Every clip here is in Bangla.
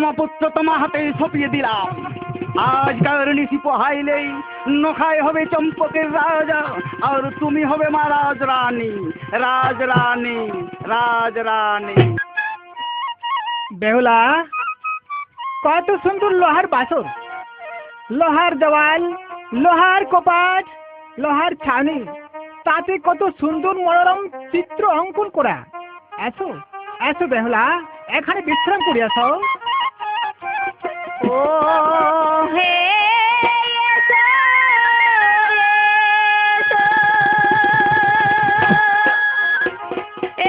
ব্রহ্মপুত্র তোমার হাতে সঁপিয়ে দিলাম। আজকাল নিশি পোহাইলেই নখায় হবে চম্পকের রাজা, আর তুমি হবে মা রাজরানী, রাজরানী, রাজরানী। বেহুলা, কত সুন্দর লোহার বাসর, লোহার দেওয়াল, লোহার কপাট, লোহার ছাউনি, তাতে কত সুন্দর মনোরম চিত্র অঙ্কন করা। এসো এসো বেহুলা, এখানে বিশ্রাম করি আসো। ও হে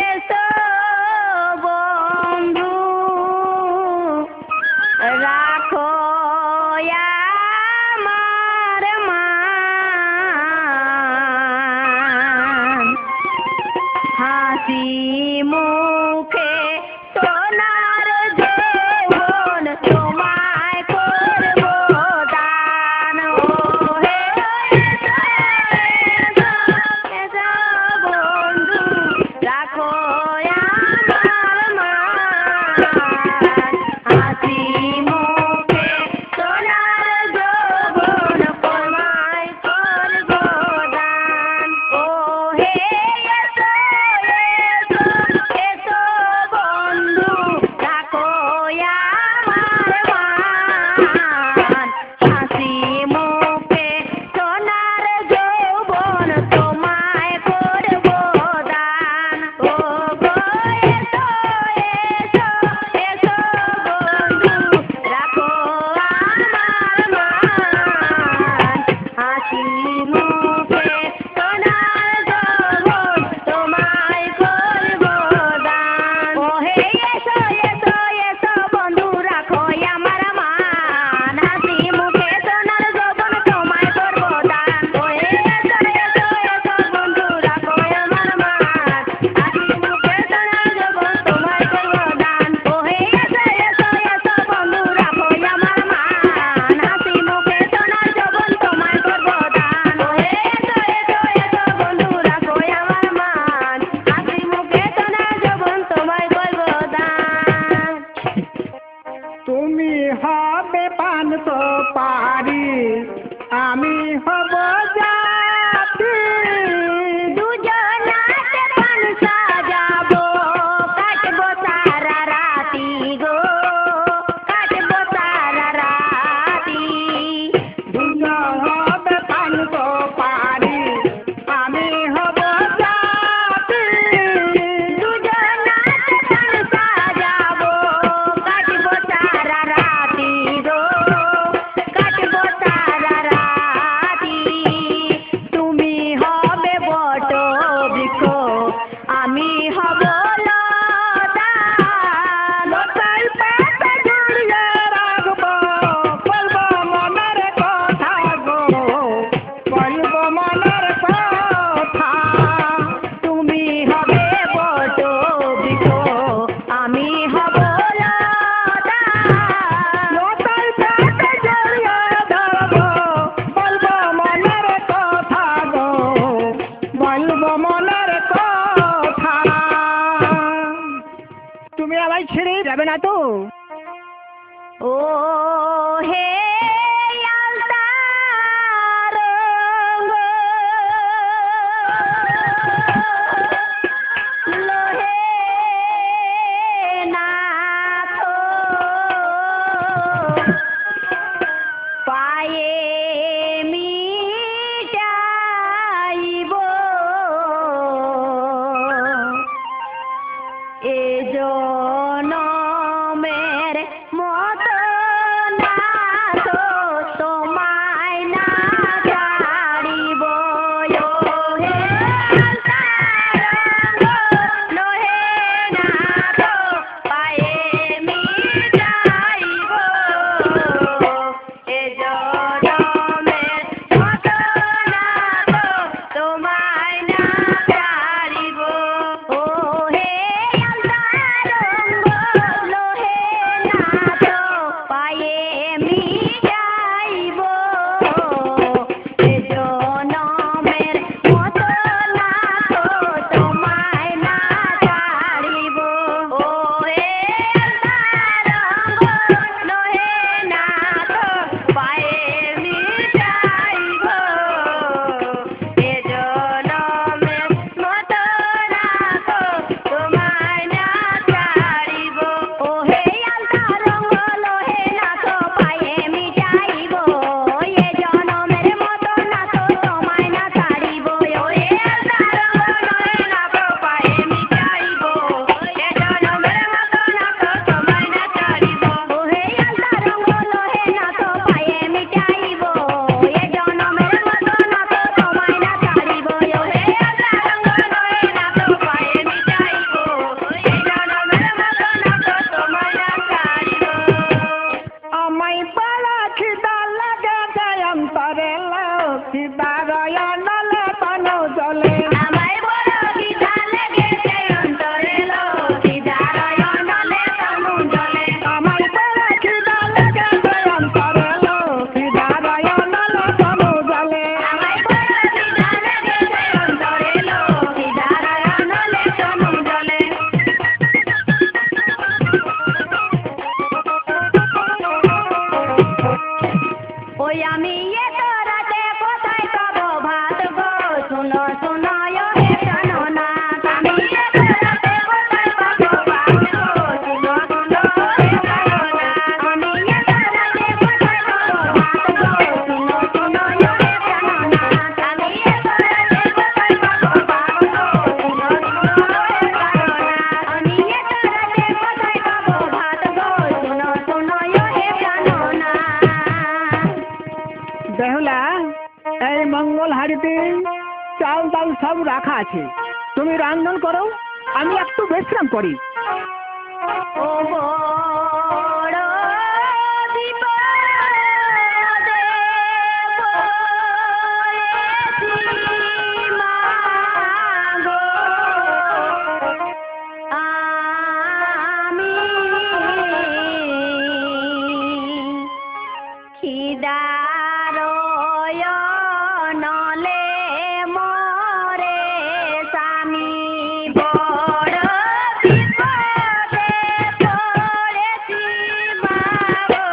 এসো বন্ধু, রাখো আমার মান, হাসি মুখে সোনার জীবন তোমায় করব দান। ও হে এসো বন্ধু, রাখো আমার মান, হাসি মুখে সোনার জীবন তোমায় করব দান। ও হে এসো এসো বন্ধু, রাখো আমার মান, হাসি মুখে সোনার যৌবন তোমায় করব দান। ও গো এসো এসো এসো বন্ধু, রাখো আমার মান, হাসি মুখে সোনার যৌবন তোমায় করব দান। ও হে এসো এসো এসো বন্ধু, রাখো আমার মান, হাসি মুখে সোনার যৌবন তোমায় করব দান। ও হে এসো এসো এসো বন্ধু, রাখো আমার মান, হাসি মুখে সোনার যৌবন তোমায় করব দান। ও হে এসো এসো এসো বন্ধু, রাখো আমার মান, হাসি মুখে সোনার যৌবন তোমায় করব দান। ও হে এসো এসো এসো বন্ধু, রাখো আমার মান, হাসি মুখে সোনার যৌবন তোমায় করব দান। তুমি হবে পান পারি, আমি হব জাতি, দুজনাতে পান সাজাবো, কাটবো সারা রাতি গো, কাটবো সারা রাতি। হবে পান পারি, আমি হব জাতি, দুজনাতে পান সাজাবো, কাটবো সারা রাতি গো, কাটবো সারা রাতি। তুমি হবে বট বৃক্ষ, আমি হব লতা, লতাই পাতা জড়িয়ে রাখবো, বলবো মনের কথা গো, বলবো মনের কথা। তুমি হবে বট বৃক্ষ, আমি হব লতা, লতাই পাতা জড়িয়ে ধরবো, বলবো মনের কথা গো, বলবো মনের কথা। তুমি আমায় ছেড়ে যাবে না তো? ও হে আলতা রঙ, লোহে নাথ, পায়ে মিটাইব এ জনমে খিদারয় নলে তনু জলে আমায় বড় খিদা লেগেছে অন্তরে লো খিদারয় নলে তনু জলে আমায় বড় খিদা লেগেছে অন্তরে লো খিদারয় নলে তনু জলে আমায় বড় খিদা লেগেছে অন্তরে লো খিদারয় নলে তনু জলে ওই আমি এত রাতে কোথায় পাবো ভাত গো শুনো শুনো হে প্রাণনা আমি এত রাতে কোথায় পাবো ভাত গো শুনো শুনো হে প্রাণনা আমি এত রাতে কোথায় পাবো ভাত গো শুনো শুনো হে প্রাণনা আমি এত রাতে কোথায় পাবো ভাত গো শুনো শুনো হে প্রাণনা আমি এত রাতে কোথায় পাবো ভাত গো শুনো শুনো হে প্রাণনা বেহুলা এই মঙ্গল হাড়িতে চাল ডাল সব রাখা আছে তুমি রান্ধন করো আমি একটু বিশ্রাম করি ও বড় বিপদে পড়েছি মাগো আমি খিদারয় নলে মরে স্বামী বড় বিপদে পড়েছি মাগো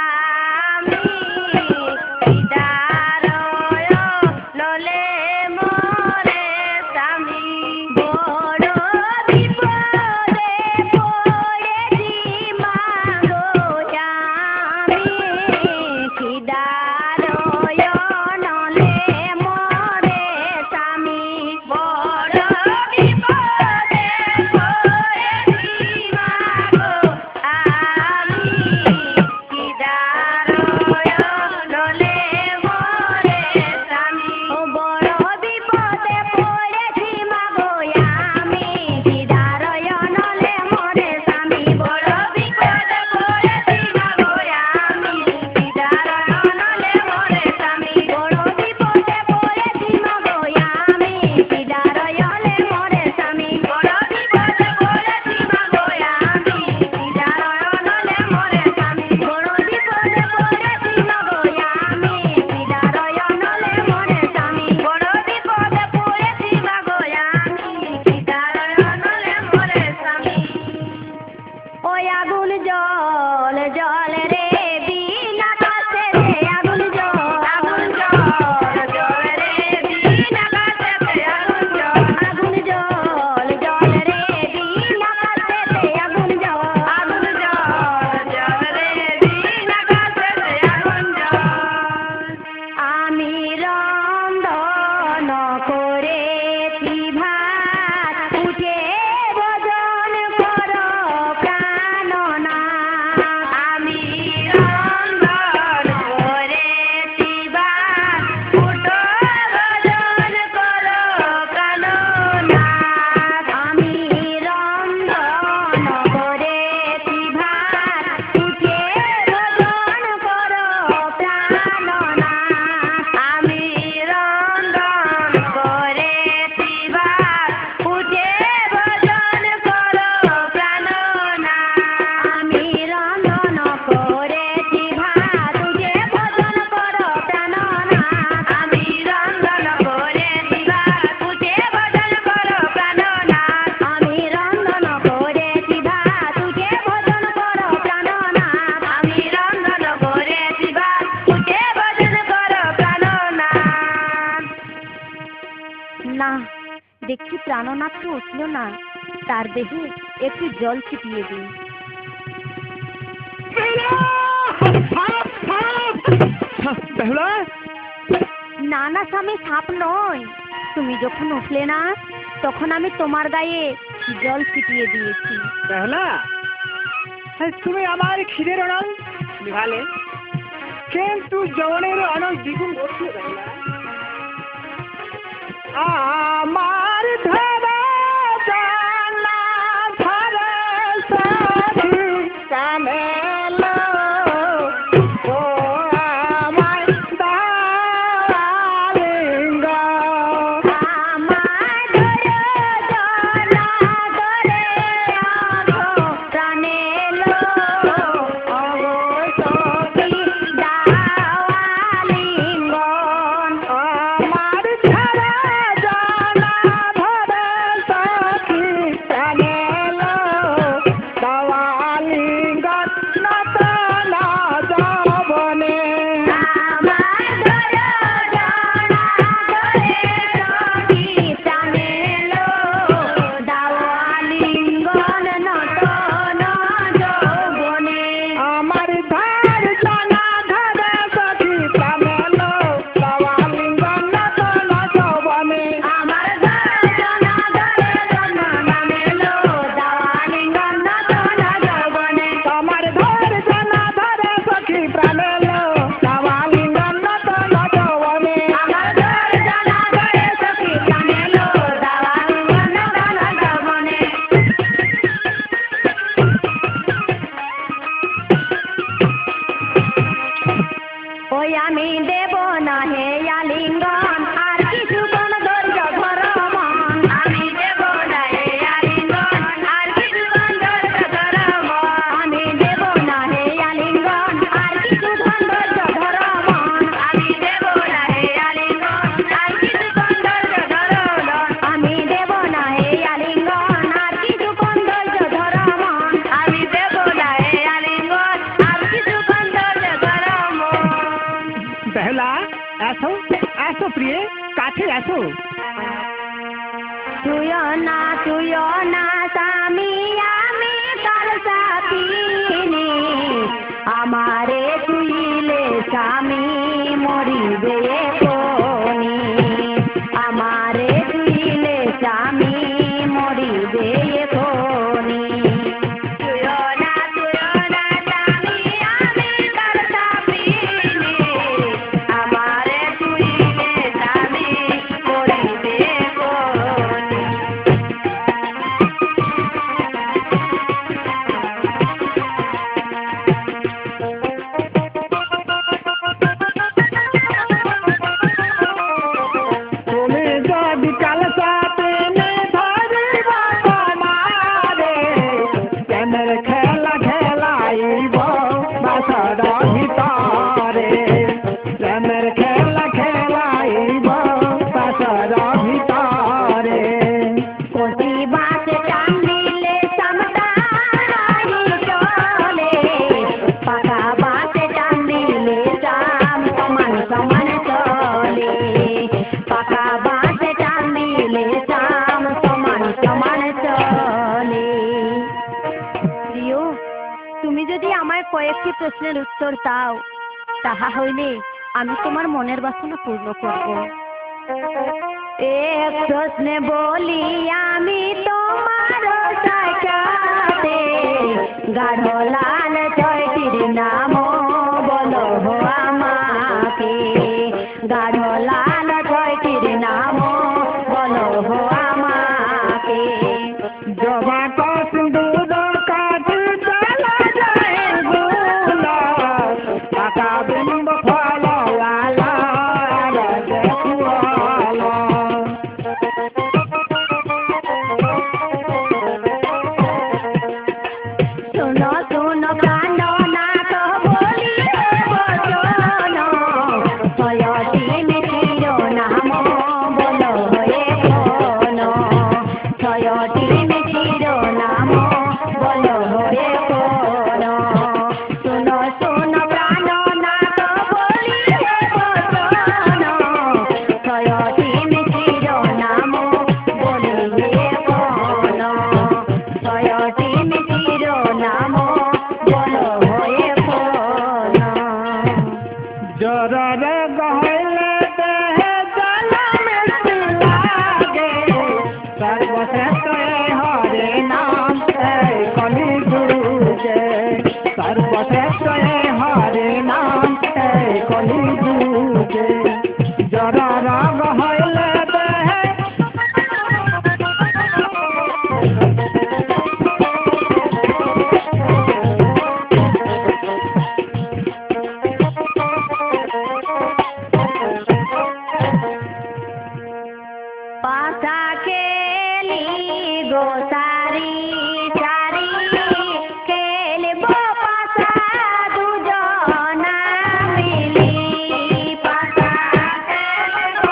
আমি খিদারয় নলে মরে স্বামী বড় বিপদে পড়েছি মাগো আমি খিদারয় নলে মরে স্বামী বড় বিপদে পড়েছি মাগো আমি খিদারয় নলে মরে স্বামী ও বড় বিপদে পড়েছি মাগো আমি খিদারয় নলে মরে স্বামী বড় বিপদে পড়েছি মাগো আমি খিদারয় নলে মরে স্বামী বড় বিপদে পড়েছি মাগো আমি খিদারয় নলে মরে স্বামী বড় বিপদে পড়েছি মাগো আমি খিদারয় নলে মরে স্বামী বড় বিপদে পড়েছি মাগো আমি খিদারয় নলে মরে স্বামী বড় বিপদে পড়েছি মাগো আমি খিদারয় নলে মরে স্বামী ওই আগুন জল জল রে বিনা কাছে রে আগুন জল জল রে বিনা কাছে রে আগুন জল জল রে বিনা কাছে রে আগুন জল জল রে বিনা কাছে রে আগুন জল আমি রন্ধন করেছি ভাত উঠে ভোজন করো প্রাণনা আমি রন্ধন করেছি ভাত উঠো ভোজন করো প্রাণনা আমি রন্ধন করেছি ভাত উঠে ভোজন করো প্রাণনা আমি রন্ধন করেছি ভাত উঠে ভোজন করো প্রাণনা আমি রন্ধন করেছি ভাত উঠে ভোজন করো প্রাণনা আমি রন্ধন করেছি ভাত উঠে ভোজন করো প্রাণনা আমি রন্ধন করেছি ভাত উঠে ভোজন করো প্রাণনা আমি রন্ধন করেছি ভাত উঠে ভোজন করো প্রাণনা না দেখছি প্রাণনাথ তো উঠল না তার দেহে একটু জল ছিটিয়ে দিই বেহুলা না না স্বামী সাপ নয় তুমি যখন উঠলে না তখন আমি তোমার গায়ে জল ছিটিয়ে দিয়েছি বেহুলা তুমি আমার খিদের অনল নিভালে কিন্তু যৌনের অনল দ্বিগুণ করছে বেহুলা আমার ধরা জানা ধরে সাথী কামেলো ও আমায় দাঁড়াল আসো প্রিয়ে, কাছে আসো। তুইও না স্বামী আমি কার সাথিনি, আমারে তুইলে স্বামী মরিবে কোনি, আমারে তুইলে স্বামী মরিবে কোনি। তুইও না স্বামী আমি কার সাথিনি, আমারে তুইলে স্বামী মরিবে কোনি। তুমি যদি কাল সাথে ধরিব মারে, প্রেমের খেলা খেলাইব বাসর ভিতরে, প্রেমের খেলা খেলাইব বাসর ভিতরে। কোটি বাসে টান দিলে সামদানি চলে, পাকা বাসে টান দিলে সাম সমান সমান চলে, পাকা বাসে টান দিলে সাম সমান সমান চলে। প্রিয়, তুমি যদি আমায় কয়েকটি প্রশ্নের উত্তর দাও, তাহা হইলে আমি তোমার মনের বাসনা পূর্ণ করব। এক প্রশ্নে বলি আমি তোমার সাক্ষাতে, গাঢ় লাল ছয়টির নাম বলো হো আমাকে, গাঢ় লাল ছয়টির নাম বলো হো আমাকে। জবা সিন্দুর কাটি চলা যায় গুলা, টাকা বিম্ব ফলওয়ালা দেখুয়ালা। শোনো শোনো কাণ্ড নাট বলি বচন, ছয়টি মিঠির নাম বলো হয়ে কোন, ছয়টি মিঠির নাম বলো হয়ে কোন। শোনো শোনো কাণ্ড নাট বলি বচন, ছয়টি মিঠির নাম বলি হয়ে কোন, ছয়টি মিঠির নাম বলো হয়ে কোন। জররে গহলে দেহে জলা মিষ্টি লাগে, সর্বশ্রেষ্ঠ হরে নাম এই কলি যুগে, সর্বশ্রেষ্ঠ হরে নাম এই কলি যুগে। জররা গহলে দেহে পাশা খেলি গো সারি সারি, খেলব পাশা দুজনা মিলি, পাশা খেলব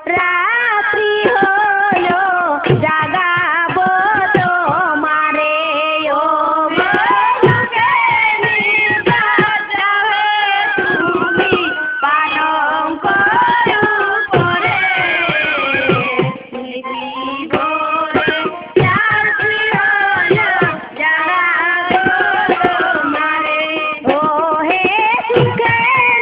রাত্রি হলো জাগাবো তোমারে ও মনকে নিবাজাবে তুমি পালন করো পরে নিবিবরে রাত্রি হলো জাগাবো তোমারে ও হে সুখে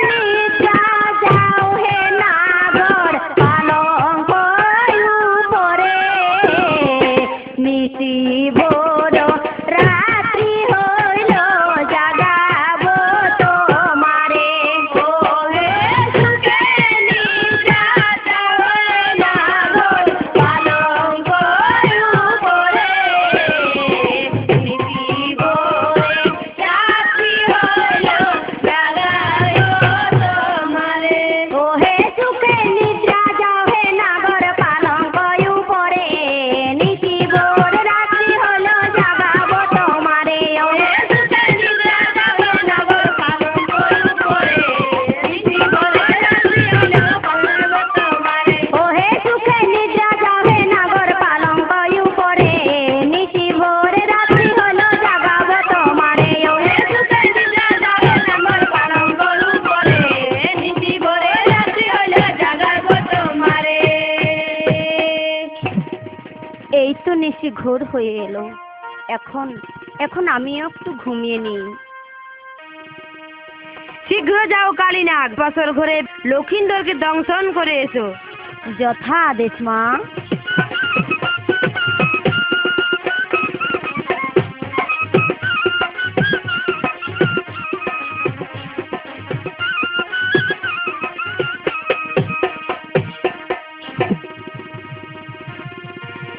নিদ্রা যাও হে নাগর পালন করো পরে নিশি ভোর রাত্রি হইল জাগাবো তোমারে ও হে সুখে নিদ্রা যাও হে নাগর পালন করো পরে নিশি ভোরে রাত্রি হইল জাগাবো তোমারে ও হে সুখে নিদ্রা যাও হে নাগর পালন করো পরে নিশি ভোর রাত্রি হলো জাগাবো তোমারে ও হে সুখে নিদ্রা যাও হে নাগর পালন করো পরে নিশি ভোর রাত্রি হলো জাগাবো তোমারে ও হে সুখে নিদ্রা যাও হে নাগর পালন করো পরে নিশি ভোর রাত্রি হলো জাগাবো তোমারে ও হে সুখে নিদ্রা যাও হে নাগর পালন করো পরে নিশি ভোর রাত্রি হলো জাগাবো তোমারে। এই তো নিশি ঘোর হয়ে এলো, এখন এখন আমিও একটু ঘুমিয়ে নিই। শীঘ্র যাও কালীনাগ, বছর ঘরে লক্ষিন্দরকে দংশন করে এসো। যথা আদেশ মা।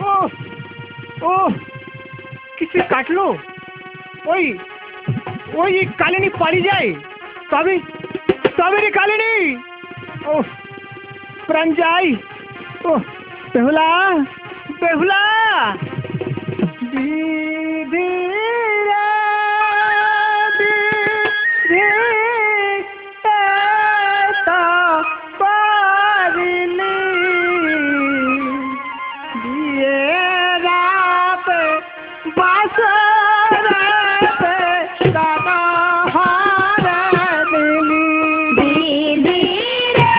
ওহ ওহ কিছু কাটলো, ওই ওই কালিনী পারি যায়, তবে তবে রে কালিনী, ও প্রাণ যাই, ও বেহুলা বেহুলা দিদি রে দিদি তা পারিলি দিয়ে রাতে বাসরাতে দাদা হারে দিলি দিদি রে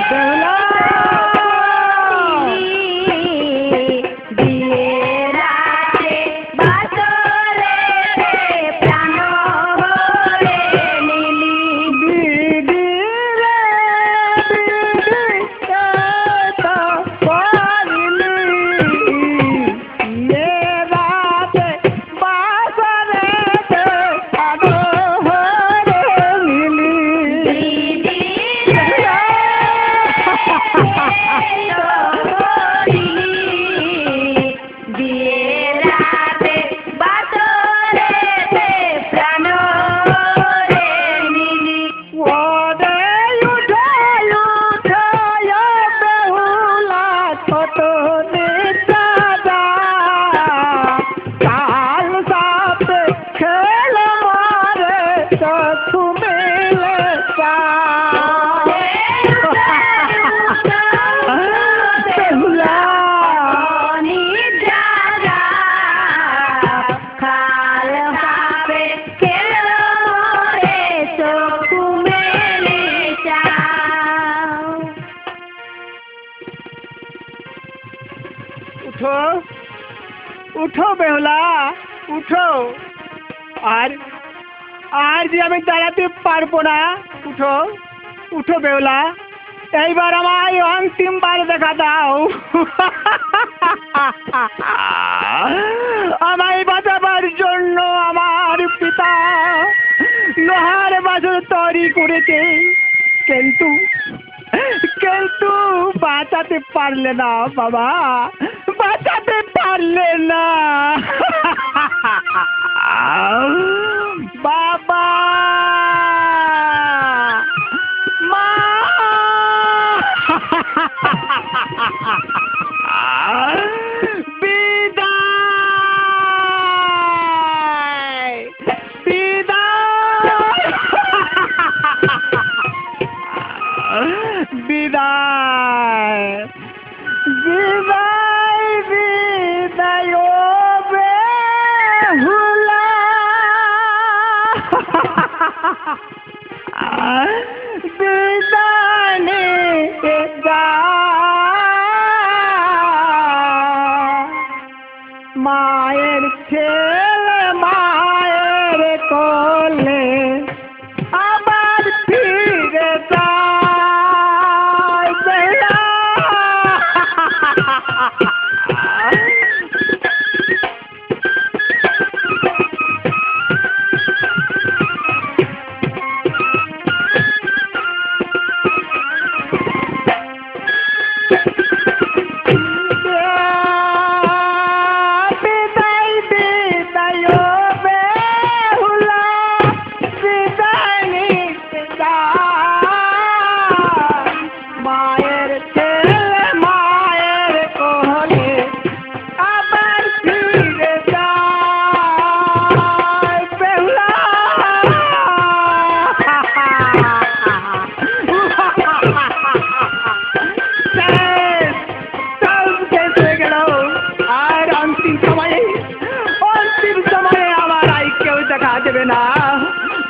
বেহুলা দিয়ে রাতে বাসরে প্রাণ হরে নীলি দিদি রে দিদি তা পারিলি দিয়ে রাতে বাসরাতে দাদা হারে দিলি দিয়ে রাতে বাসরে প্রাণ হরে নীলি ওরে উঠায় উঠায় বেহুলা ছোট নিদ্রা কাল সাথে খেল মারে চক্ষু মেলে বেহুলা খাল হাবে খেল মরে চক্ষু মেলে উঠো উঠো বেহুলা উঠো, আর আর যে আমি দাঁড়াতে পারবো না, উঠো উঠো বেহুলা, এইবার আমায় অন্তিমবার দেখা দাও। আমায় বাঁচাবার জন্য আমার পিতা লোহার বাসর তৈরি করেছে, কিন্তু কিন্তু বাঁচাতে পারলে না বাবা, বাঁচাতে পারলে না বাবা। মা বিদায় বিদায় বিদায় বিদায় বিদায় ও বেহুলা বিদায় নিতে যা মায়ের ছেলে মায়ের কোলে আবার ফিরে যায় বেলা।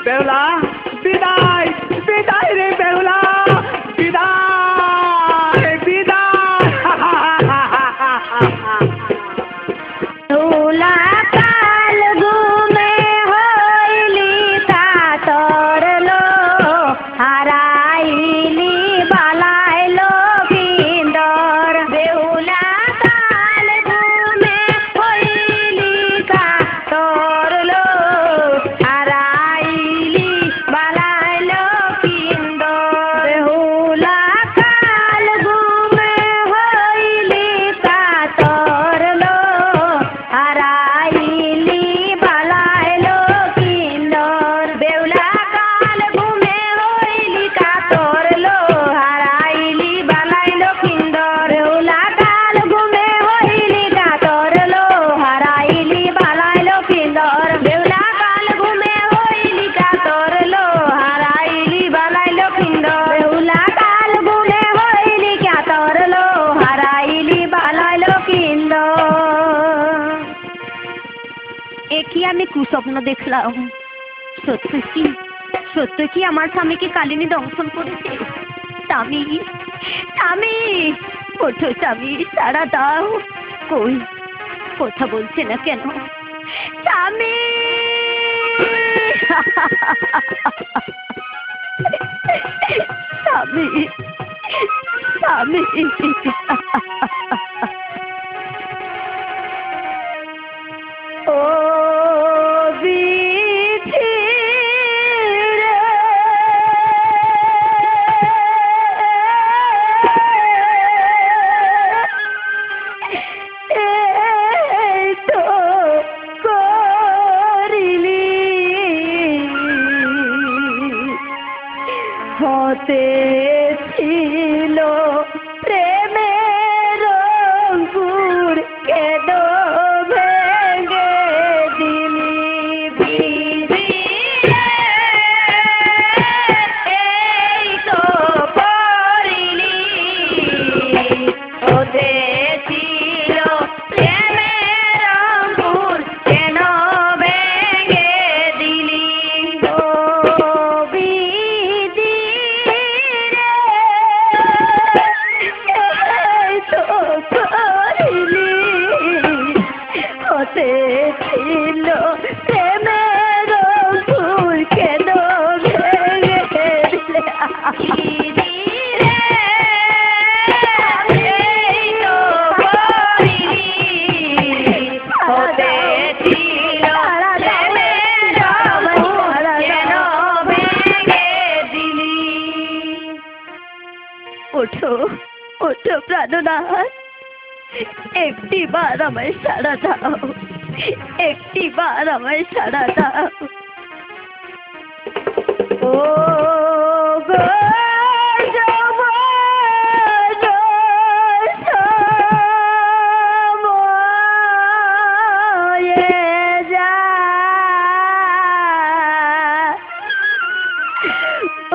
বেহুলা বিদায় বিদায় রে বেহুলা বিদায় বিদায়। বেহুলা কাল ঘুমে হইলি কাতর লো হারাইলি বালাইলো বিন্দর। বেহুলা কাল ঘুমে হইলি কাতর লো হারাইলি বালাইলো বিন্দর। বেহুলা কাল ঘুমে হইলি কাতর লো হারাইলি বালাইলো বিন্দর। বেহুলা কাল ঘুমে হইলি কাতর লো হারাইলি বালাইলো বিন্দর। বেহুলা কাল ঘুমে হইলি কাতর লো হারাইলি বালাইলো বিন্দর। বেহুলা কাল ঘুমে হইলি কাতর লো হারাইলি বালাইলো বিন্দর। বেহুলা কাল ঘুমে হইলি কাতর লো হারাইলি বালাইলো বিন্দর। এ কি আমি কুস্বপ্ন দেখলাম? সত্য কি আমার স্বামীকে কালিনী দংশন করেছে? স্বামী স্বামী ওঠো স্বামী, সাড়া দাও। কই কথা বলছে না কেন স্বামী? স্বামী স্বামী ও বিধি রে এই তো করিলি হতে ছিল প্রেমের অঙ্কুর কেদো ভেঙে দিলি বিধি রে। এই তো করিলি হতে ছিল প্রেমের অঙ্কুর কেন ভেঙে দিলি ও বিধি রে। এই তো করিলি হতে ছিল প্রেমের অঙ্কুর কেন ভেঙে দিলি বিধি রে। এই তো করিলি হতে ছিল প্রেমের অঙ্কুর কেন ভেঙে দিলি। ওঠো ওঠো প্রাণনাথ, একটি বার আমায় সাড়া দাও, একটি বার আমায় সাড়া দাও। ও গো যমজ সময়ে যা,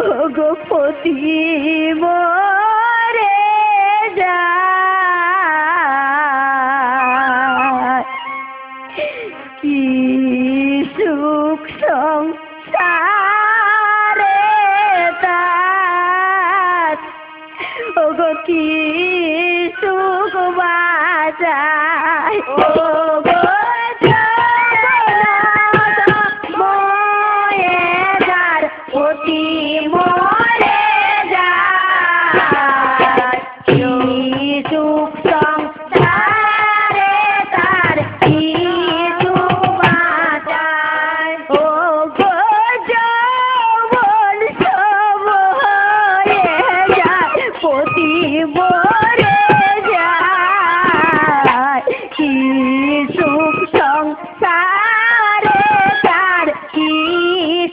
ও গো পতি ওগো কি সুখ বাঁচায় ওগো ময়েদার অতি মরে যায় কি সুখ সংসারে তার কি সুখ বাঁচায় ওগো যৌবন সব হয়ে যায় পতি মরে যায় কি সুখ সংসারে তার কি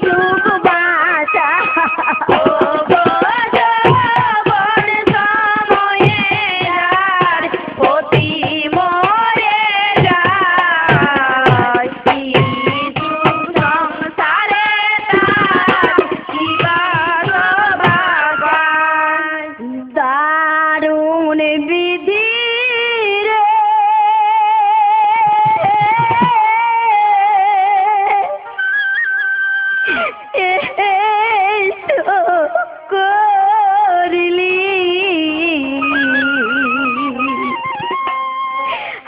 সুখ বাঁচায় ওগো যৌবন সময়ে যার পতি মরে যায় কি সুখ সংসারে তার কি বাগান দারুণ বিধি রে এসো করলি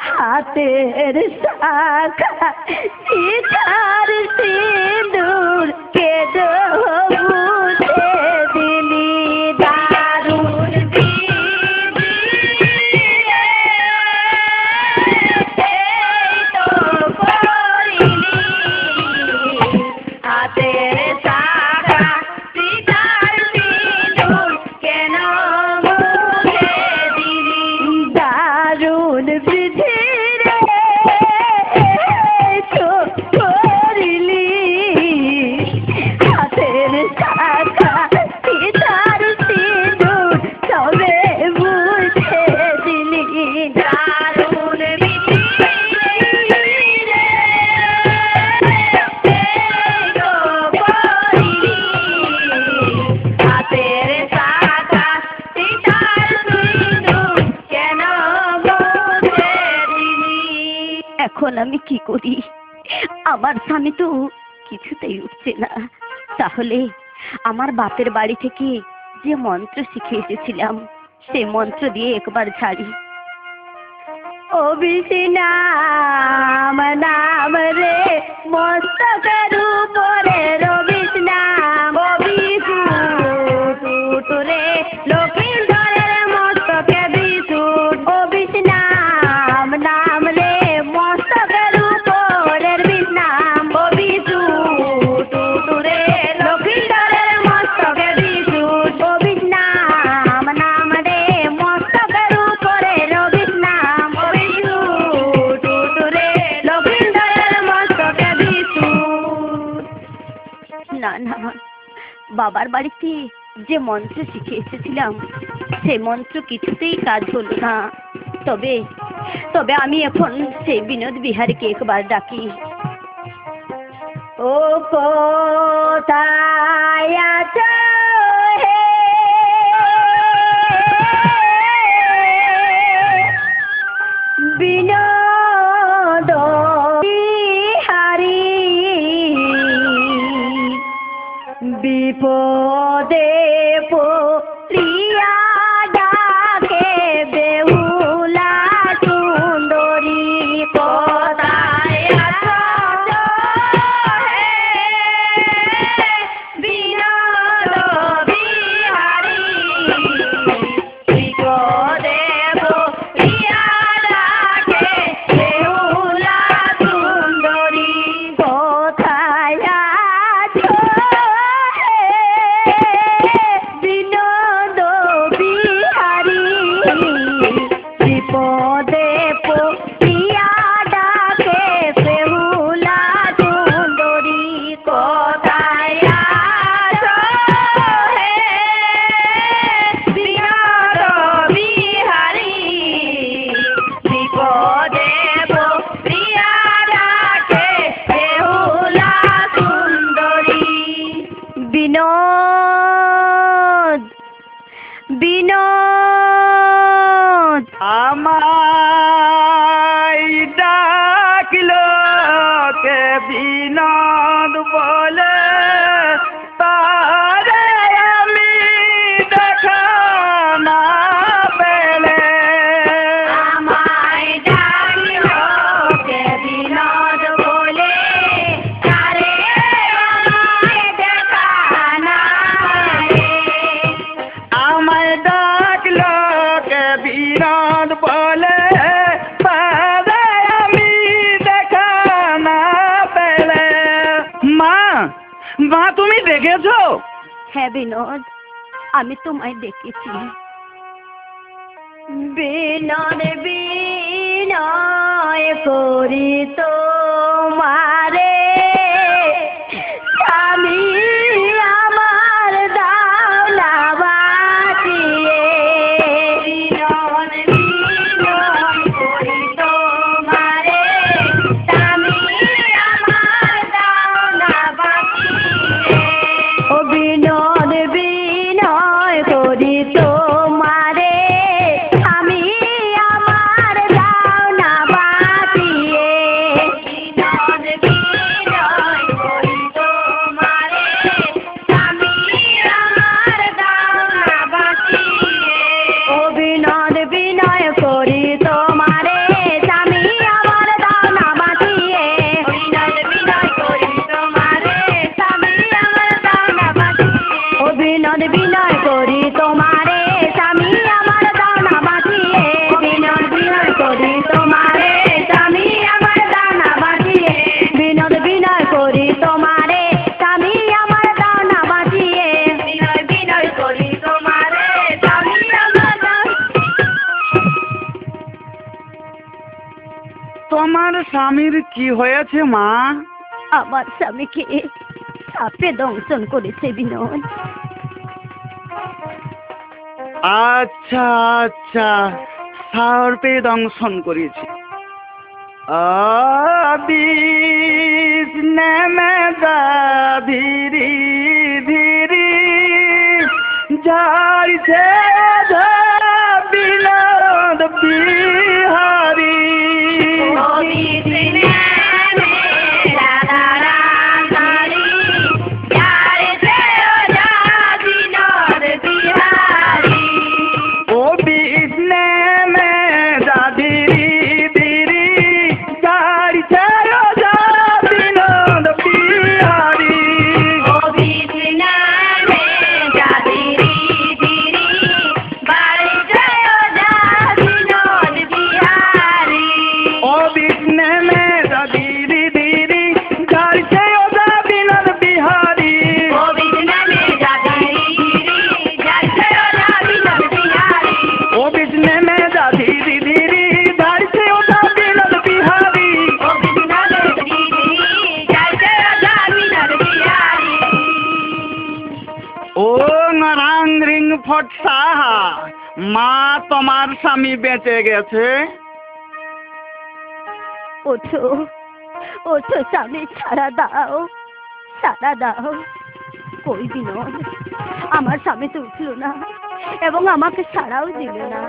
হাতের শাখা চিতার সিঁদুর কেঁদো বুঝে দিলি দারুণ বিধি এই তো করিলি হাতের শাখা চিতার সিঁদুর কেন বুঝে দিলি দারুণ বিধি রে তো করিলি হাতের শাখা চিতার সিঁদুর তবে বুঝে দিলি দারুণ বিধি রে তো করিলি হাতের শাখা চিতার সিঁদুর কেন বুঝে দিলি এখন আমি কি করি আমার স্বামী তো কিছুতেই উঠছে না তাহলে আমার বাপের বাড়ি থেকে যে মন্ত্র শিখে এসেছিলাম সেই মন্ত্র দিয়ে একবার ছাড়ি অবিসি নাম নাম রে মস্তকের উপরে রবিস নাম অবিসু টুটু রে লক্ষ্মীধরের মস্তকে বিশুট অবিস নাম নাম রে মস্তকের উপরে রবিস নাম অবিসু টুটু রে লক্ষ্মীধরের মস্তকে বিশুট অবিস নাম নাম রে মস্তকের উপরে রবিস নাম অবিসু টুটু রে লক্ষ্মীধরের মস্তকে বিশুট না না বাবার বাড়িতে যে মন্ত্র শিখে এসেছিলাম সেই মন্ত্র কিছুতেই কাজ হলো না তবে তবে আমি এখন সেই বিনোদ বিহারীকে একবার ডাকি ও কোথায় আছো হে বিনোদ বিহারী বিপদে পড়িয়া ডাকে বেহুলা সুন্দরী কোথায় আছো হে বিনোদ বিহারী বিপদে পড়িয়া ডাকে বেহুলা সুন্দরী কোথায় আছো হে বিনোদ বিহারী বিপদে পড়িয়া ডাকে বেহুলা সুন্দরী কোথায় আছো হে বিনোদ বিহারী বিপদে পড়িয়া ডাকে বেহুলা সুন্দরী বিনোদ বিনোদ আমায় ডাকলো কে বিনোদ বলে তারে আমি দেখা না বিনোদ বলে পারে আমি দেখা না পেলে। মা, মা তুমি দেখেছো? হ্যাঁ বিনোদ, আমি তোমায় দেখেছি। বিনোদ বিনয় করি তোমারে, আমি আমার দাওলা বাঁচিয়ে। বিনোদ বিনয় করি তোমারে, আমি আমার দাওলা বাঁচিয়ে। ও বিনোদ বিনয় করি তোমারে, আমি আমার দাওনা বাঁচিয়ে। বিনোদ বিনয় করি তোমারে, আমি আমার দাওনা বাঁচিয়ে। ও বিনোদ বিনয় করি তোমারে, আমি আমার দাওনা বাঁচিয়ে। বিনোদ বিনয় করি তোমারে, আমি আমার দাওনা বাঁচিয়ে। ও বিনোদ বিনয় করি তোমারে, আমি আমার দাওনা বাঁচিয়ে। বিনোদ বিনয় করি তোমারে, আমি আমার দাওনা বাঁচিয়ে। বিনোদ বিনয় করি তোমারে, আমি আমার দাওনা বাঁচিয়ে। বিনয় বিনয় করি তোমারে, আমি আমার তোমার স্বামীর কি হয়েছে মা? আমার স্বামীকে সাপে দংশন করেছে বিনোদ। আচ্ছা আচ্ছা, সার্পে দংশন করেছে। বিষ নেমে যা ধীরে ধীরে, যাইছে বিনোদ বিহারী। ও বিষ্ণে মে যা ধীরে ধীরে, যাইছে বিনোদ বিহারী। ও বিষ্ণে মে যা ধীরে ধীরে, যাইছে বিনোদ বিহারী। ও বিষ্ণে মে যা ধীরে ধীরে, যাইছে বিনোদ বিহারী। ও বিষ্ণে মে যা ধীরে ধীরে, যাইছে বিনোদ বিহারী। ও বিষ্ণে মে যাইছে বিনোদ বিহারী। ও নারাং রিং ফট সাহা, মা তোমার স্বামী বেঁচে গেছে। ওঠো ওঠো স্বামী, ছাড়া দাও, ছাড়া দাও। কই বিনোদ, আমার স্বামী তো উঠলো না এবং আমাকে ছাড়াও দিল না।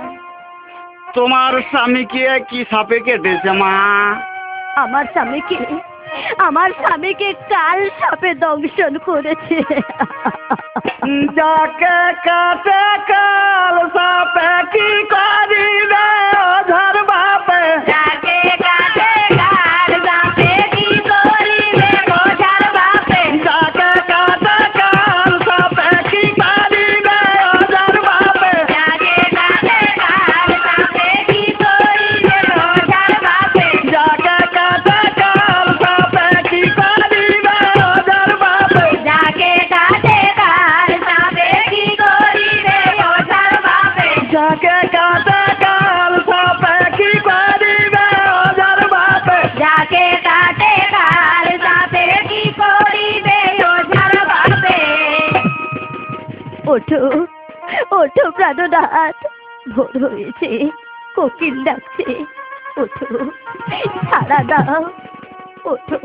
তোমার স্বামীকে কি সাপে কেটেছে মা? আমার স্বামীকে কাল সাপে দংশন করেছে। যাকে কাটে কাল সাপে কি করিবে ওঝার বাপে? যাকে কাটে কাল সাপে কি করিবে ওঝার বাপে? যাকে কাটে কাল সাপে কি করিবে ওঝার বাপে? যাকে কাটে কাল সাপে কি করিবে ওঝার বাপে? যাকে কাটে কাল সাপে কি করিবে ওঝার বাপে? যাকে কাটে কাল সাপে কি করিবে ওঝার বাপে? যাকে কাটে কাল সাপে কি করিবে ওঝার বাপে? যাকে কাটে কাল সাপে কি করিবে ওঝার বাপে? ওঠো ওঠো প্রাণনাথ, ভোর হয়েছে, কোকিল ডাকছে। ওঠো, ছাড়া দাও, ওঠো।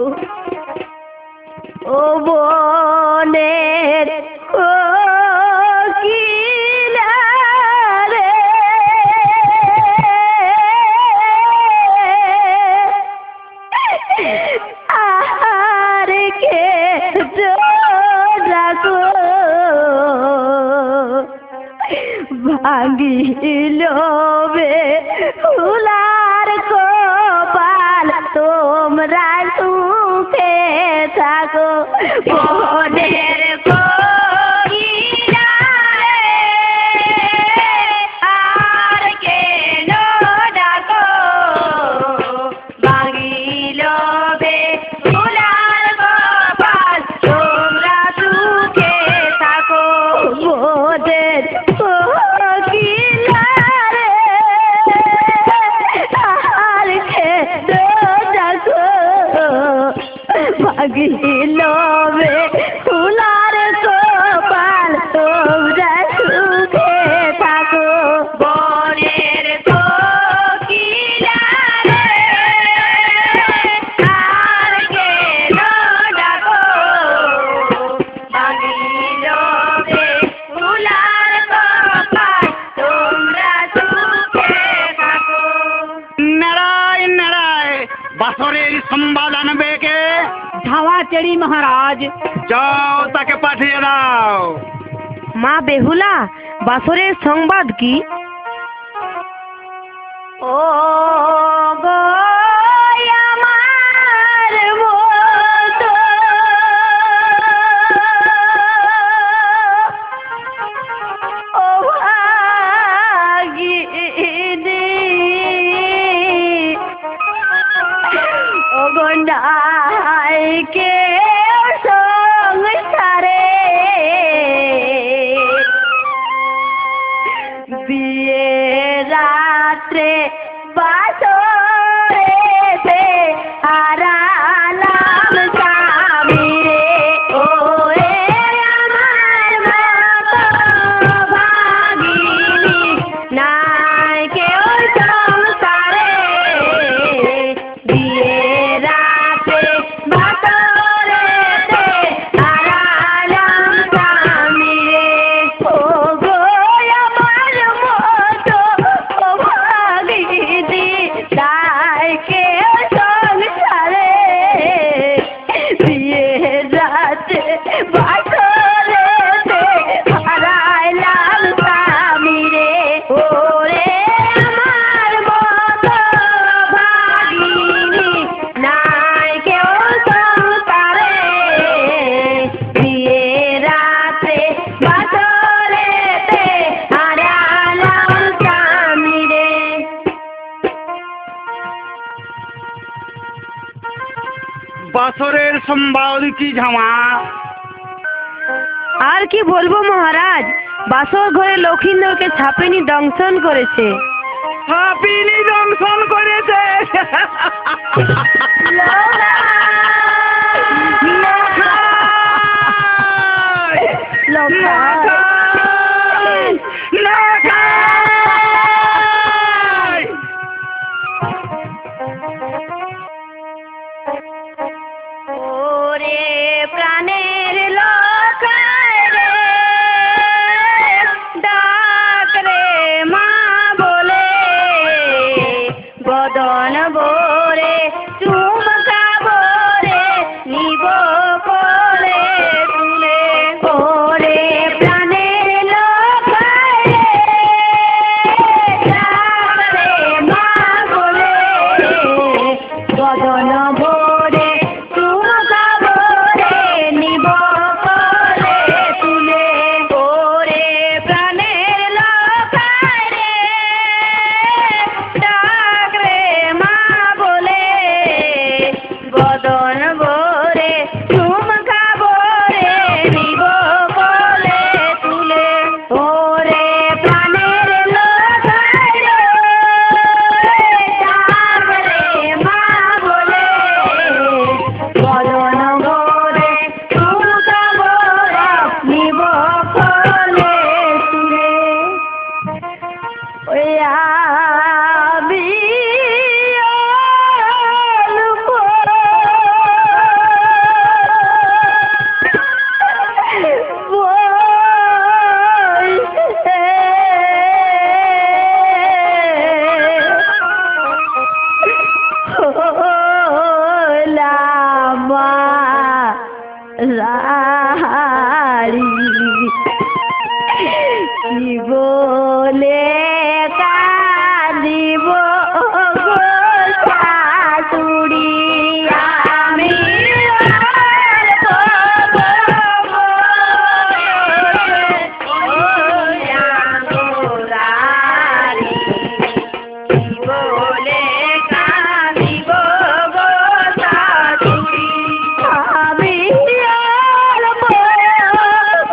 ও বনের কোকিল রে, আর কে ডাকো, ভাঙিল বে ফুলার কপাল, তোমরা সুখে থাকো। বনের কোকিলা রে, আর কে ভাগিল বে ফুলার কপাল তোমরা সুখে থাকো বনের কোকিলা রে আর কেন ডাকো ভাগিল বে ফুলার কপাল তোমরা সুখে থাকো। নারায় নারায়, বাসরের সংবাদ আনবে কে? ধাওয়া চেড়ি মহারাজ। যাও তাকে পাঠিয়ে দাও। মা বেহুলা, বাসরের সংবাদ কি? ও গো আমার মতো ও ভাগিনী ও গন্ডাই কে সংসারে বিয়ে রাত্রে বাসরেতে হারালাম স্বামী রে ও আমার মতো ভাগিনী নাই কেউ সংসারে বিয়ে রাতে বাসরেতে হারালাম স্বামী রে ও গো আমার মতো ভাগিনী নাই কেউ সংসারে বিয়ে রাতে বাসরেতে হারালাম স্বামী রে ওরে আমার মতো ভাগিনী নাই কেউ সংসারে বিয়ে রাতে বাসরেতে হারালাম স্বামী রে। বাসরের সংবাদ কি ঝামা? আর কি বলবো মহারাজ, বাসর ঘরে লক্ষিন্দরকে ছাপিনি দংশন করেছে। হাপিনি দংশন করেছে। ওরে প্রাণের লোকায় রে ডাক রে মা বলে বদন ভরে চুমকা ভরে নিব কোলে তুলে ওরে প্রাণের লোকায় রে ডাক রে মা বলে বদন ভরে চুমকা ভরে নিব কোলে তুলে ওরে প্রাণের লোকায় রে ডাক রে মা বলে বদন ভরে চুমকা ভরে নিব কোলে তুলে ওরে প্রাণের লোকায় রে ডাক রে মা বলে বদন ভরে চুমকা ভরে নিব কোলে তুলে ওই আমি অল্প বয়সে হলাম রাড়ি কি বলে কাঁদিব গো শাশুড়ি আমি অল্প বয়সে কি বলে কাঁদিব গো শাশুড়ি আমি অল্প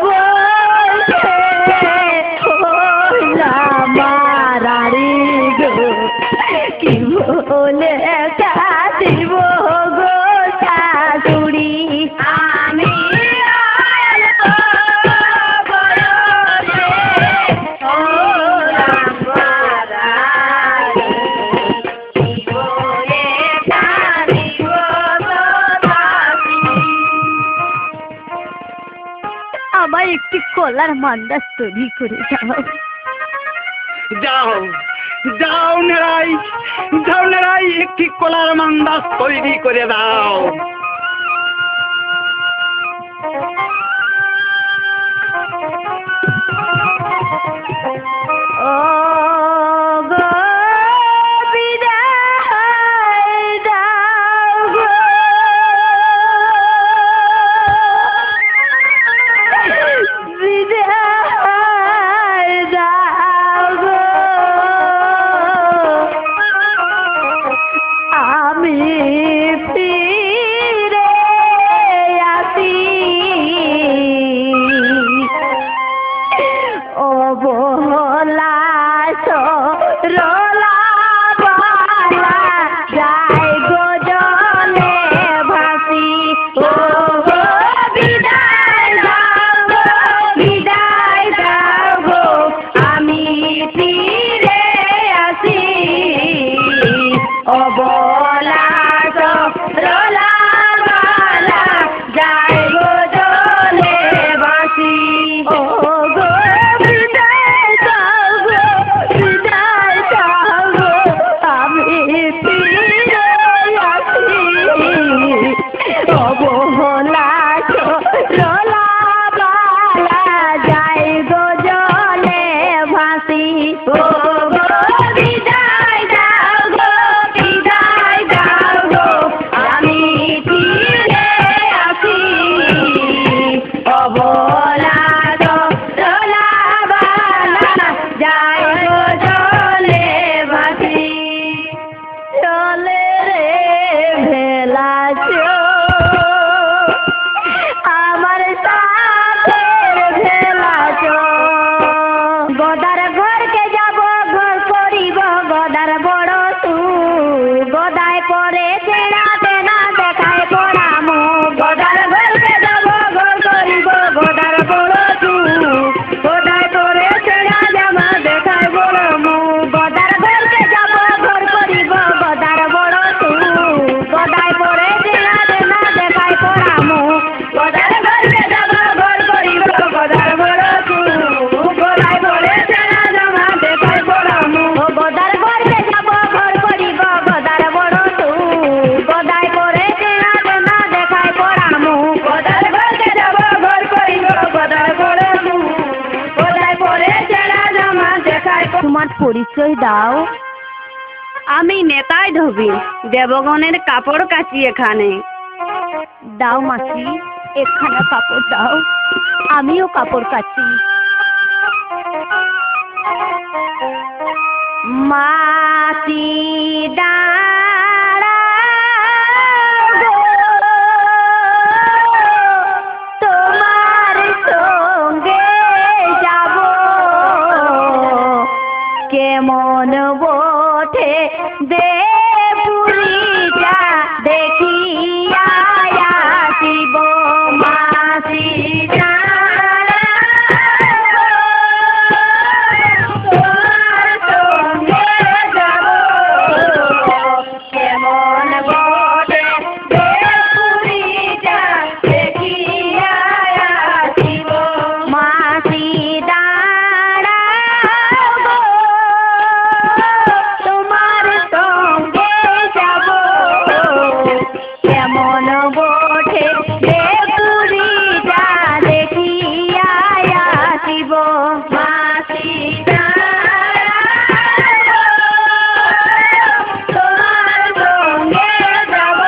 বয়সে হলাম রাড়ি গো কি বলে কাঁদিব গো শাশুড়ি কলার মান্দাস তৈরি করে দাও। যাও যাও নেড়াই, যাও নেড়াই, একটি কলার মান্দাস তৈরি করে দাও। ও গো বিদায় দাও গো, বিদায় দাও গো, আমি ফিরে আসি অবলা রোলা বালা যায় গো জলে ভাসি। ও গো বিদায় দাও গো, বিদায় দাও গো, আমি ফিরে আসি অবলা রোলা বালা যায় গো জলে ভাসি। ও গো বিদায় দাও গো, বিদায় দাও গো, আমি ফিরে আসি অবলা রোলা বালা যায় গো জলে ভাসি। ও গো বিদায় দাও গো, বিদায় দাও গো, আমি ফিরে আসি অবলা রোলা বালা যায় গো জলে ভাসি। চলে রে ভেলা আমার সাথের ভেলা গদার ঘরকে যাব, ঘর করিব গদার বড় তু, গদায় পরে চেনা তেনা দেখায় পড়ামু, গদার ঘরকে যাব, ঘর করিব গদার বড় তু, গদায় পরে চেনা জামা দেখায় পড়ামু, গদার ঘরকে যাব, ঘর করিব গদার বড় তু, গদায় পরে চেনা তেনা দেখায় পড়ামু, গদার ঘরকে যাব, ঘর করিব গদার বড় তু, গদায় পরে চেনা জামা দেখায় পড়ামু, গদার ঘরকে যাব, ঘর করিব গদার বড় তু, গদায় পরে চেনা তেনা দেখায় পড়ামু, গদার ঘরকে যাব, ঘর করিব গদার বড় তু, গদায় পরে চেনা জামা দেখায়। তোমার পরিচয় দাও। আমি নেতাই ধোবি, দেবগণের কাপড় কাচি এখানে। দাও মাসি, একখানা কাপড় দাও, আমিও কাপড় কাচি। মাসি দাঁড়াও গো, তোমার সঙ্গে যাব, কেমন বটে দেবপুরীটা দেখিয়া আসিব। মাসি তোমার সঙ্গে যাব, কেমন বটে দেবপুরীটা দেখিয়া আসিব। মাসি দাঁড়াও গো, তোমার সঙ্গে যাব, কেমন বটে দেবপুরীটা দেখিয়া আসিব। মাসি তোমার সঙ্গে যাব,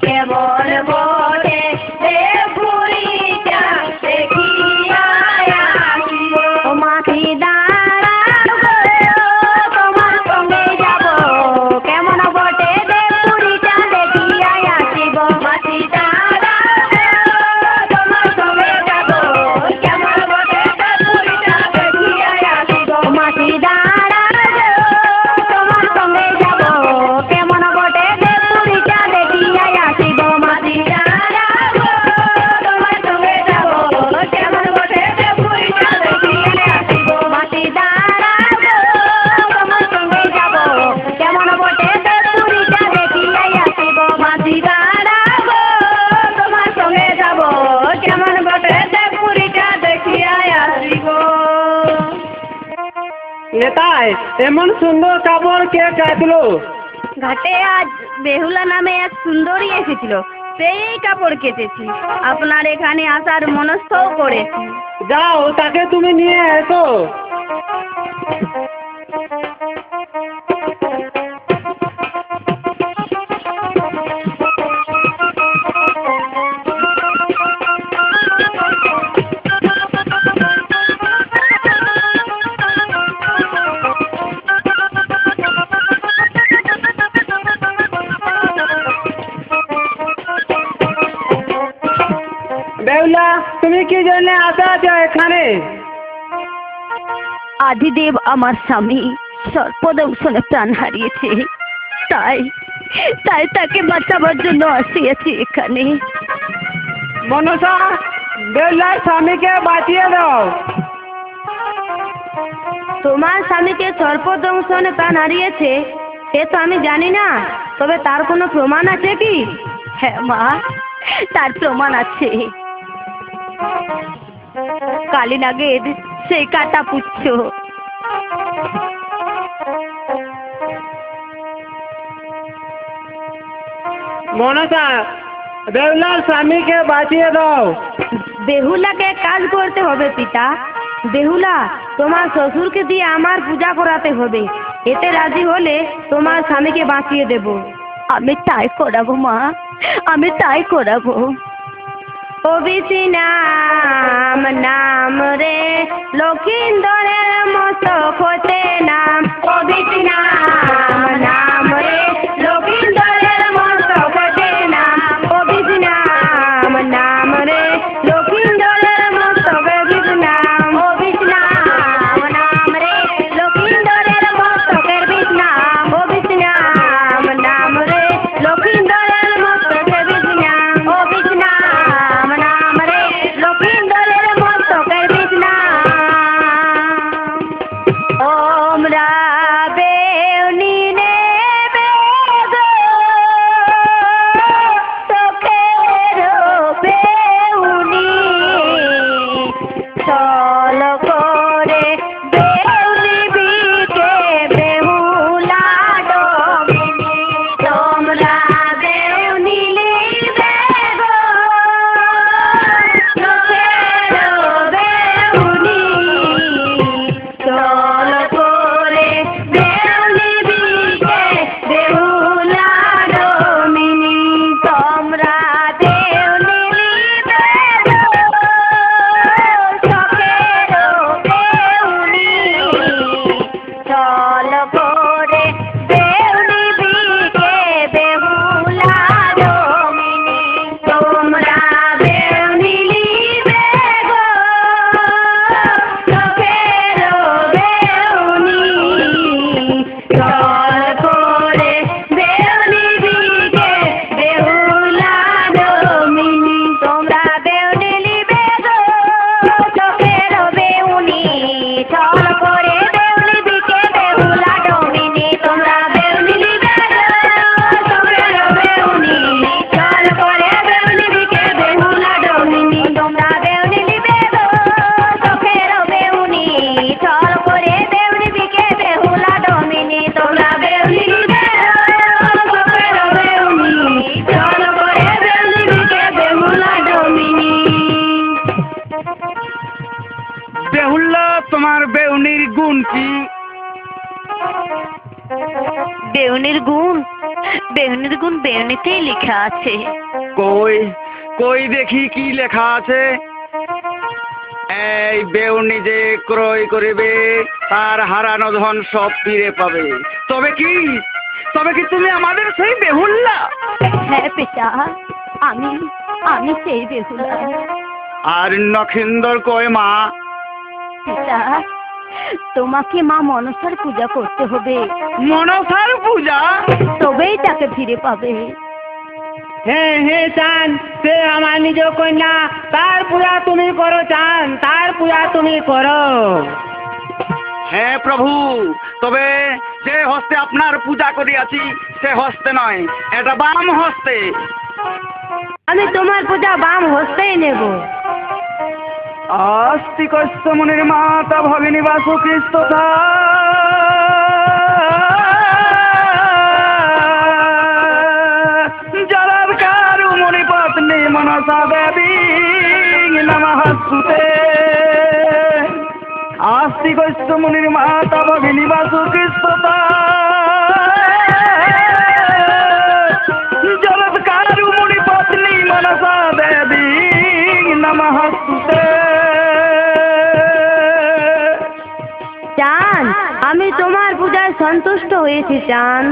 কেমন বটে দেবপুরীটা দেখিয়া আসিব। মাসি দাঁড়াও গো, তোমার সঙ্গে যাব, কেমন বটে দেবপুরীটা দেখিয়া আসিব। মাসি এটাই এমন সুন্দর কাপড় কে কাটলো? ঘাটে আজ বেহুলা নামে এক সুন্দরী এসেছিল, সেই কাপড় কেটেছি। আপনার এখানে আসার মনস্থও করেছি। যাও তাকে তুমি নিয়ে এসো। বেহুলা, তুমি কি জন্য আসা আছো এখানে? আদিদেব আমার স্বামী সর্পদংশনে প্রাণ হারিয়েছে, তাই তাই তাকে বাঁচাবার জন্য আসিয়াছি এখানে। মনসা, বেহুলার স্বামীকে বাঁচিয়ে দাও। তোমার স্বামীকে সর্পদংশনে প্রাণ হারিয়েছে সে তো আমি জানি না, তবে তার কোনো প্রমাণ আছে কি? হ্যাঁ মা, তার প্রমাণ আছে। কালীনাগের সেই কাটা পুচ্ছ। মনসা, বেহুলার স্বামীকে বাঁচিয়ে দাও। বেহুলাকে কাজ করতে হবে পিতা। বেহুলা, তোমার শ্বশুরকে দিয়ে আমার পূজা করাতে হবে। এতে রাজি হলে তোমার স্বামীকে বাঁচিয়ে দেব। আমি তাই করাবো মা, আমি তাই করাবো। ওবিসি নাম নাম রে লক্ষিন্দরের মস্তক হতে নাম। ওবিসি নাম নাম রে লক্ষিন্দরের মস্তক হতে নাম। ওবিসি নাম নাম রে লক্ষিন্দরের মস্তক বিষ্ণু নাম। ওবিসি নাম নাম রে লক্ষিন্দরের মস্তকের বিষ্ণু নাম। ওবিসি নাম নাম রে লক্ষিন্দরের মস্তকের বিষ্ণু নাম। ওবিসি নাম নাম রে লক্ষিন্দরের মস্তকের বিষ্ণু নাম। ওমরা বেউনি নেবে গো চোখের বেউনি, চল করে বেউনি বিকে বেহুলা ডোমিনি। তোমরা বেউনি নিবে গো চোখের বেউনি, চল করে বেউনি বিকে বেহুলা ডোমিনি। তোমরা বেউনি নিবে গো চোখের বেউনি, চল করে বেউনি বিকে বেহুলা ডোমিনি। তোমরা বেউনি নিবে গো চোখের বেউনি, চল করে বেউনি বিকে বেহুলা ডোমিনি। তোমরা বেউনি নিবে গো চোখের বেউনি, চল করে বেউনি বিকে বেহুলা ডোমিনি। তোমরা বেউনি নিবে গো চোখের বেউনি, চল করে বেউনি বিকে বেহুলা ডোমিনি। তোমরা বেউনি নিবে গো চোখের বেউনি, চল করে বেউনি বিকে বেহুলা ডোমিনি। তোমরা বেউনি নিবে গো চোখের বেউনি, চল করে বেউনি বিকে বেহুলা ডোমিনি। বেহুল্লা, তোমার বেউনির গুণ কি? বেউনির গুণ? বেউনির গুণ বেউনিতেই লেখা আছে। কই কই দেখি কি লেখা আছে? এই বেউনি যে ক্রয় করিবে তার হারানো ধন সব ফিরে পাবে। তবে কি তুমি আমাদের সেই বেহুল্লা? হ্যাঁ পিতা, আমি আমি সেই বেহুলা। আর নখিন্দর কই মা? পিতা, তোমাকে মা মনসার পূজা করতে হবে, মনসার পূজা? তবেই তাকে ফিরে পাবে। হ্যাঁ হ্যাঁ চান, সে আমার নিজ কন্যা, তার পূজা তুমি করো চান, তার পূজা তুমি করো। হ্যাঁ প্রভু, তবে যে হস্তে আপনার পূজা করিয়াছি সে হস্তে নয়, এটা বাম হস্তে। আমি তোমার পূজা বাম হস্তেই নেব। আস্তিকস্য মুনির মাতা ভগিনী বাসু খ্রিস্ত मनसा देवी नमः स्तुते आस्ति गस्य मुनिर्माता भगिनी वासुकृष्णता जलत्कारु मुनिपत्नी मनसा देवी नमः स्तुते চাঁদ, আমি তোমার পূজায় সন্তুষ্ট হয়েছি চাঁদ।